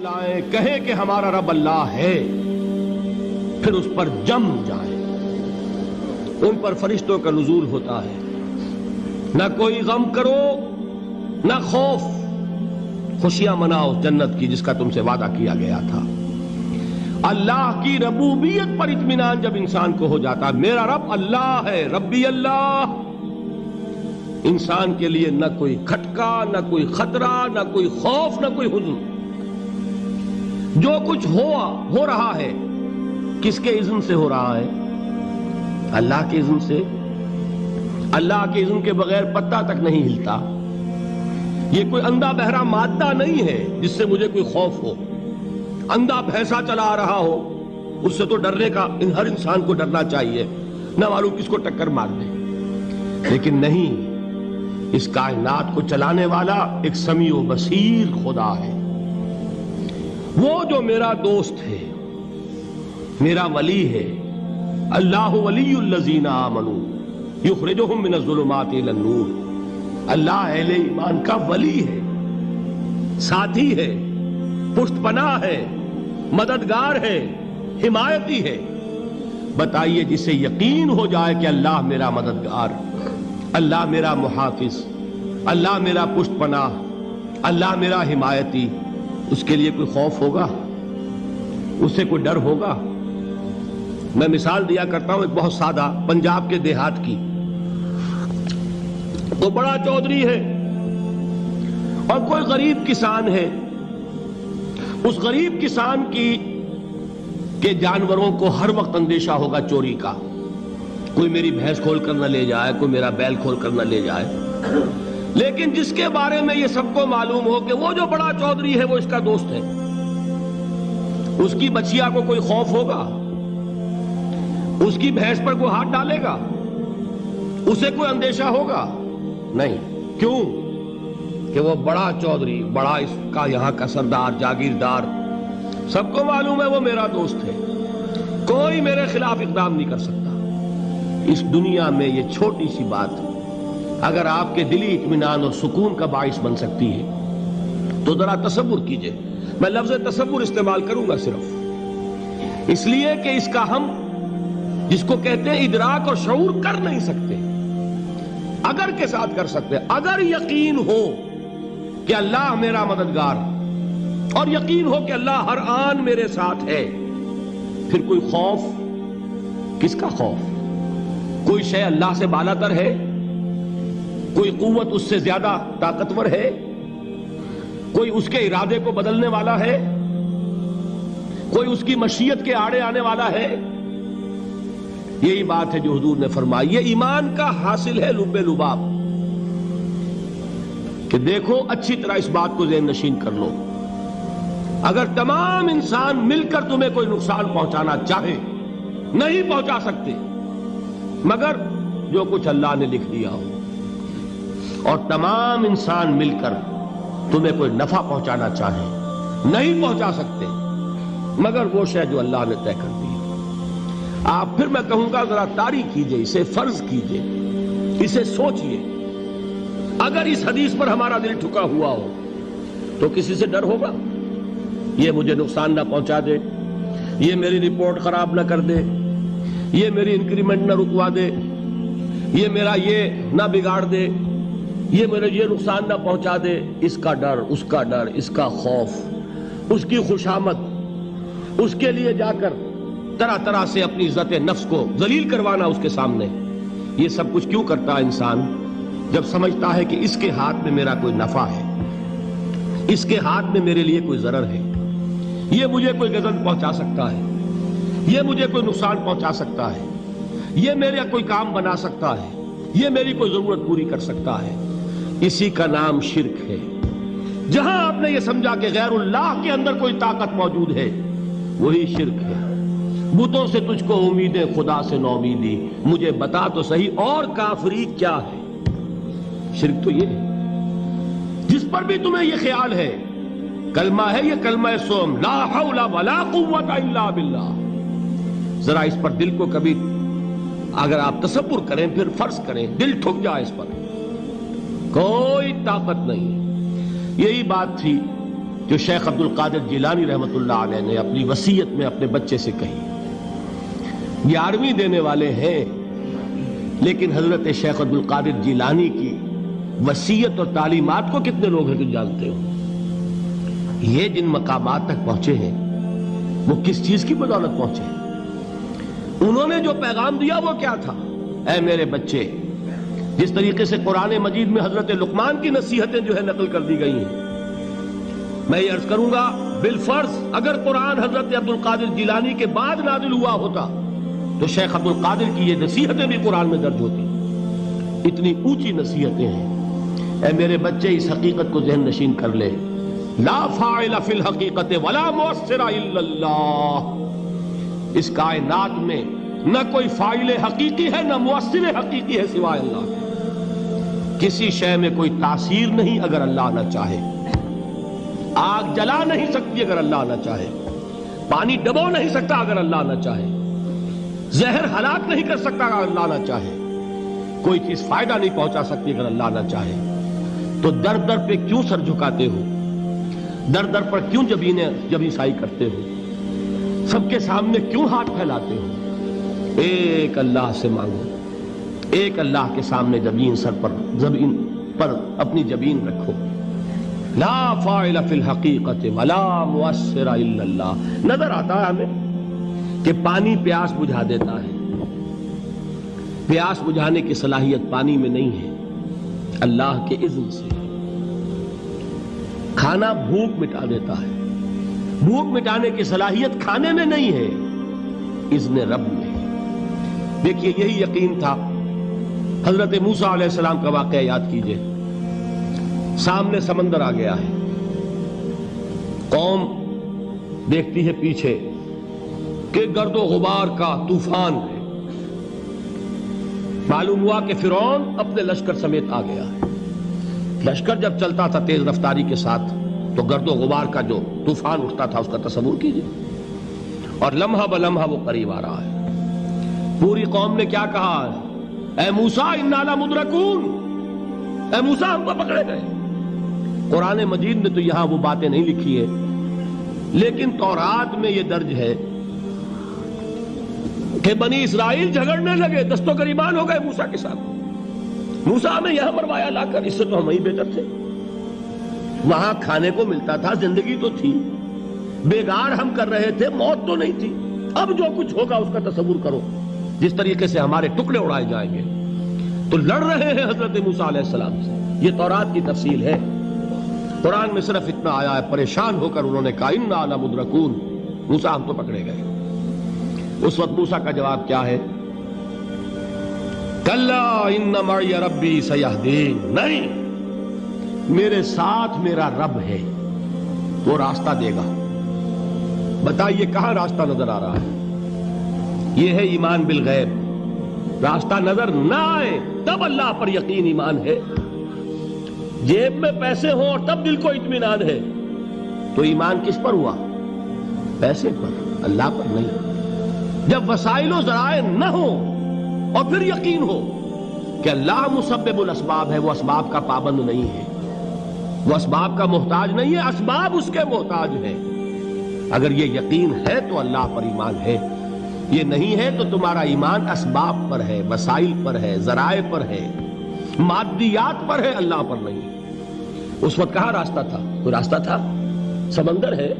لائیں، کہیں کہ ہمارا رب اللہ ہے، پھر اس پر جم جائیں۔ ان پر فرشتوں کا نزول ہوتا ہے، نہ کوئی غم کرو نہ خوف، خوشیاں مناؤ جنت کی جس کا تم سے وعدہ کیا گیا تھا۔ اللہ کی ربوبیت پر اطمینان جب انسان کو ہو جاتا ہے، میرا رب اللہ ہے، ربی اللہ، انسان کے لیے نہ کوئی کھٹکا، نہ کوئی خطرہ، نہ کوئی خوف، نہ کوئی حزن۔ جو کچھ ہو رہا ہے کس کے اذن سے ہو رہا ہے؟ اللہ کے اذن سے۔ اللہ کے اذن کے بغیر پتا تک نہیں ہلتا۔ یہ کوئی اندھا بہرا مادہ نہیں ہے جس سے مجھے کوئی خوف ہو۔ اندھا بھینسا چلا آ رہا ہو اس سے تو ڈرنے کا ہر انسان کو ڈرنا چاہیے، نہ معلوم کس کو ٹکر مار دے۔ لیکن نہیں، اس کائنات کو چلانے والا ایک سمیع و بصیر خدا ہے، وہ جو میرا دوست ہے، میرا ولی ہے۔ اللہ ولی الذین آمنوا یخرجہم من الظلمات الی النور۔ اللہ اہل ایمان کا ولی ہے، ساتھی ہے، پشت پناہ ہے، مددگار ہے، حمایتی ہے۔ بتائیے جسے یقین ہو جائے کہ اللہ میرا مددگار، اللہ میرا محافظ، اللہ میرا پشت پناہ، اللہ میرا حمایتی، اس کے لیے کوئی خوف ہوگا؟ اس سے کوئی ڈر ہوگا؟ میں مثال دیا کرتا ہوں ایک بہت سادہ، پنجاب کے دیہات کی۔ وہ بڑا چودھری ہے اور کوئی غریب کسان ہے۔ اس غریب کسان کے جانوروں کو ہر وقت اندیشہ ہوگا چوری کا، کوئی میری بھینس کھول کر نہ لے جائے، کوئی میرا بیل کھول کر نہ لے جائے۔ لیکن جس کے بارے میں یہ سب کو معلوم ہو کہ وہ جو بڑا چودھری ہے وہ اس کا دوست ہے، اس کی بچیا کو کوئی خوف ہوگا؟ اس کی بھینس پر کوئی ہاتھ ڈالے گا؟ اسے کوئی اندیشہ ہوگا؟ نہیں۔ کیوں؟ کہ وہ بڑا چودھری، بڑا اس کا یہاں کا سردار، جاگیردار، سب کو معلوم ہے وہ میرا دوست ہے، کوئی میرے خلاف اقدام نہیں کر سکتا۔ اس دنیا میں یہ چھوٹی سی بات اگر آپ کے دلی اطمینان اور سکون کا باعث بن سکتی ہے تو ذرا تصور کیجئے۔ میں لفظ تصور استعمال کروں گا صرف اس لیے کہ اس کا ہم جس کو کہتے ہیں ادراک اور شعور کر نہیں سکتے، اگر کے ساتھ کر سکتے۔ اگر یقین ہو کہ اللہ میرا مددگار اور یقین ہو کہ اللہ ہر آن میرے ساتھ ہے، پھر کوئی خوف، کس کا خوف؟ کوئی شے اللہ سے بالا تر ہے؟ کوئی قوت اس سے زیادہ طاقتور ہے؟ کوئی اس کے ارادے کو بدلنے والا ہے؟ کوئی اس کی مشیت کے آڑے آنے والا ہے؟ یہی بات ہے جو حضور نے فرمائی۔ یہ ایمان کا حاصل ہے لب لباب، کہ دیکھو اچھی طرح اس بات کو ذہن نشین کر لو، اگر تمام انسان مل کر تمہیں کوئی نقصان پہنچانا چاہے نہیں پہنچا سکتے، مگر جو کچھ اللہ نے لکھ دیا ہو، اور تمام انسان مل کر تمہیں کوئی نفع پہنچانا چاہے نہیں پہنچا سکتے، مگر وہ شے جو اللہ نے طے کر دی۔ آپ پھر میں کہوں گا ذرا طاری کیجئے، اسے فرض کیجئے، اسے سوچئے۔ اگر اس حدیث پر ہمارا دل ٹھکا ہوا ہو تو کسی سے ڈر ہوگا؟ یہ مجھے نقصان نہ پہنچا دے، یہ میری رپورٹ خراب نہ کر دے، یہ میری انکریمنٹ نہ رکوا دے، یہ میرا یہ نہ بگاڑ دے، یہ میرے یہ نقصان نہ پہنچا دے۔ اس کا ڈر، اس کا ڈر، اس کا خوف، اس کی خوشامد، اس کے لیے جا کر طرح طرح سے اپنی عزت نفس کو ذلیل کروانا اس کے سامنے، یہ سب کچھ کیوں کرتا ہے انسان؟ جب سمجھتا ہے کہ اس کے ہاتھ میں میرا کوئی نفع ہے، اس کے ہاتھ میں میرے لیے کوئی ضرر ہے، یہ مجھے کوئی غضب پہنچا سکتا ہے، یہ مجھے کوئی نقصان پہنچا سکتا ہے، یہ میرا کوئی کام بنا سکتا ہے، یہ میری کوئی ضرورت پوری کر سکتا ہے، اسی کا نام شرک ہے۔ جہاں آپ نے یہ سمجھا کہ غیر اللہ کے اندر کوئی طاقت موجود ہے، وہی شرک ہے۔ بتوں سے تجھ کو امیدیں، خدا سے نومیدی، مجھے بتا تو صحیح اور کافری کیا ہے؟ شرک تو یہ ہے جس پر بھی تمہیں یہ خیال ہے، کلمہ ہے یہ کلمہ سوم، لا حول ولا قوت الا باللہ، ذرا اس پر دل کو کبھی اگر آپ تصور کریں، پھر فرض کریں، دل ٹھک جائے اس پر، کوئی طاقت نہیں۔ یہی بات تھی جو شیخ عبد القادر جیلانی رحمۃ اللہ علیہ نے اپنی وصیت میں اپنے بچے سے کہی. 11ویں دینے والے ہیں، لیکن حضرت شیخ عبد القادر جیلانی کی وصیت اور تعلیمات کو کتنے لوگ ہیں تم جانتے ہو؟ یہ جن مقامات تک پہنچے ہیں وہ کس چیز کی بدولت پہنچے ہیں؟ انہوں نے جو پیغام دیا وہ کیا تھا؟ اے میرے بچے، جس طریقے سے قرآن مجید میں حضرت لقمان کی نصیحتیں جو ہے نقل کر دی گئی ہیں، میں یہ عرض کروں گا بالفرض اگر قرآن حضرت عبد القادر جیلانی کے بعد نازل ہوا ہوتا تو شیخ عبد القادر کی یہ نصیحتیں بھی قرآن میں درج ہوتی. اتنی اونچی نصیحتیں ہیں. اے میرے بچے، اس حقیقت کو ذہن نشین کر لے، لا فاعل فی الحقیقت ولا مؤثر الا اللہ. اس کائنات میں نہ کوئی فاعل حقیقی ہے نہ مؤثر حقیقی ہے سوائے اللہ. کسی شے میں کوئی تاثیر نہیں اگر اللہ نہ چاہے. آگ جلا نہیں سکتی اگر اللہ نہ چاہے. پانی ڈبو نہیں سکتا اگر اللہ نہ چاہے. زہر ہلاک نہیں کر سکتا اگر اللہ نہ چاہے. کوئی چیز فائدہ نہیں پہنچا سکتی اگر اللہ نہ چاہے. تو در در پہ کیوں سر جھکاتے ہو؟ در در پر کیوں جبیں سائی کرتے ہو؟ سب کے سامنے کیوں ہاتھ پھیلاتے ہو؟ ایک اللہ سے مانگو. ایک اللہ کے سامنے زمین پر اپنی جبین رکھو. لا فاعل فی الحقیقت ولا مؤثر الا اللہ. نظر آتا ہے ہمیں کہ پانی پیاس بجھا دیتا ہے. پیاس بجھانے کی صلاحیت پانی میں نہیں ہے، اللہ کے اذن سے. کھانا بھوک مٹا دیتا ہے. بھوک مٹانے کی صلاحیت کھانے میں نہیں ہے، اذن رب میں. دیکھیے یہی یقین تھا. حضرت موسیٰ علیہ السلام کا واقعہ یاد کیجئے. سامنے سمندر آ گیا ہے. قوم دیکھتی ہے پیچھے کہ گرد و غبار کا طوفان ہے. معلوم ہوا کہ فرعون اپنے لشکر سمیت آ گیا ہے. لشکر جب چلتا تھا تیز رفتاری کے ساتھ تو گرد و غبار کا جو طوفان اٹھتا تھا اس کا تصور کیجئے. اور لمحہ بلمحہ وہ قریب آ رہا ہے. پوری قوم نے کیا کہا؟ اے موسیٰ انا لمدرکون. اے موسیٰ ہم کو پکڑے گئے. قرآن مجید نے تو یہاں وہ باتیں نہیں لکھی ہے، لیکن تورات میں یہ درج ہے کہ بنی اسرائیل جھگڑنے لگے، دست و گریبان ہو گئے موسیٰ کے ساتھ. موسیٰ ہمیں یہاں مروایا لا کر، اس سے تو ہم ہی بہتر تھے. وہاں کھانے کو ملتا تھا، زندگی تو تھی. بیگار ہم کر رہے تھے، موت تو نہیں تھی. اب جو کچھ ہوگا اس کا تصور کرو، جس طریقے سے ہمارے ٹکڑے اڑائے جائیں گے. تو لڑ رہے ہیں حضرت موسیٰ علیہ السلام سے. یہ تورات کی تفصیل ہے. قرآن میں صرف اتنا آیا ہے، پریشان ہو کر انہوں نے کہا انا لمدرکون. موسیٰ ہم تو پکڑے گئے. اس وقت موسیٰ کا جواب کیا ہے؟ کلا ان معی ربی سیہدین. نہیں، میرے ساتھ میرا رب ہے، وہ راستہ دے گا. بتائیے کہاں راستہ نظر آ رہا ہے؟ یہ ہے ایمان بالغیب. راستہ نظر نہ آئے تب اللہ پر یقین ایمان ہے. جیب میں پیسے ہوں اور تب دل کو اطمینان ہے تو ایمان کس پر ہوا؟ پیسے پر، اللہ پر نہیں. جب وسائل و ذرائع نہ ہوں اور پھر یقین ہو کہ اللہ مسبب الاسباب ہے، وہ اسباب کا پابند نہیں ہے، وہ اسباب کا محتاج نہیں ہے، اسباب اس کے محتاج ہیں. اگر یہ یقین ہے تو اللہ پر ایمان ہے. یہ نہیں ہے تو تمہارا ایمان اسباب پر ہے، وسائل پر ہے، ذرائع پر ہے، مادیات پر ہے، اللہ پر نہیں. اس وقت کہاں راستہ تھا؟ کوئی راستہ تھا؟ سمندر ہے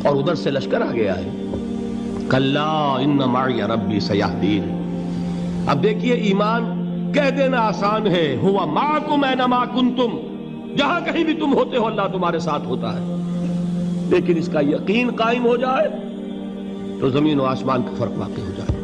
اور ادھر سے لشکر آ گیا ہے. کلا ان معی ربی سیہدین. اب دیکھیے ایمان کہہ دینا آسان ہے، ہوا معکم اینما کنتم. جہاں کہیں بھی تم ہوتے ہو اللہ تمہارے ساتھ ہوتا ہے. لیکن اس کا یقین قائم ہو جائے تو زمین و آسمان کا فرق واقع ہو جائے.